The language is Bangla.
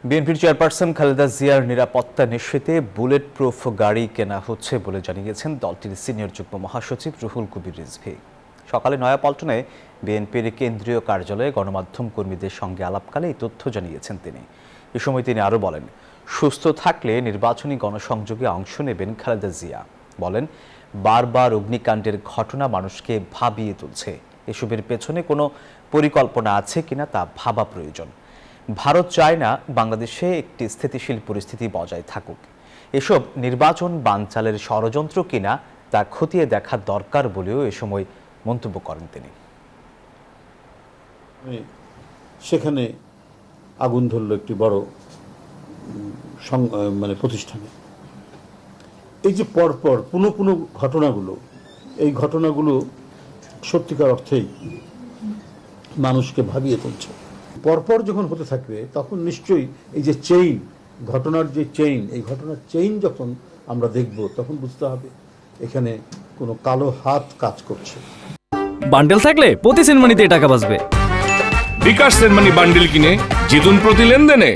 বিএনপির চেয়ারপারসন খালেদা জিয়ার নিরাপত্তা নিশ্চিতে বুলেট প্রুফ গাড়ি কেনা হচ্ছে বলে জানিয়েছেন দলটির সিনিয়র যুগ্ম মহাসচিব রুহুল কবির রিজভী। সকালে নয়াপল্টনে বিএনপির কেন্দ্রীয় কার্যালয়ে গণমাধ্যম কর্মীদের সঙ্গে আলাপকালে এই তথ্য জানিয়েছেন তিনি। এ সময় তিনি আরও বলেন, সুস্থ থাকলে নির্বাচনী গণসংযোগে অংশ নেবেন খালেদা জিয়া। বলেন, বারবার অগ্নিকাণ্ডের ঘটনা মানুষকে ভাবিয়ে তুলছে। এসবের পেছনে কোনো পরিকল্পনা আছে কিনা তা ভাবা প্রয়োজন। ভারত চায় না বাংলাদেশে একটি স্থিতিশীল পরিস্থিতি বজায় থাকুক। এসব নির্বাচন বানচালের ষড়যন্ত্র কিনা তা খতিয়ে দেখা দরকার বলেও এ সময় মন্তব্য করেন তিনি। সেখানে আগুন ধরল একটি বড় প্রতিষ্ঠানে। এই যে পরপর পুনঃ পুনঃ ঘটনাগুলো, এই ঘটনাগুলো সত্যিকার অর্থেই মানুষকে ভাবিয়ে তুলছে। পরপর যখন হতে থাকবে তখন নিশ্চয়ই এই যে চেইন, ঘটনার যে চেইন, এই ঘটনার চেইন যখন আমরা দেখব তখন বুঝতে হবে এখানে কোনো কালো হাত কাজ করছে। বান্ডেল থাকলে প্রতি সেনমানিতে টাকা বাঁচবে। বিকাশ সেনমানি বান্ডেল কিনে জিতুন প্রতি লেনদেনে।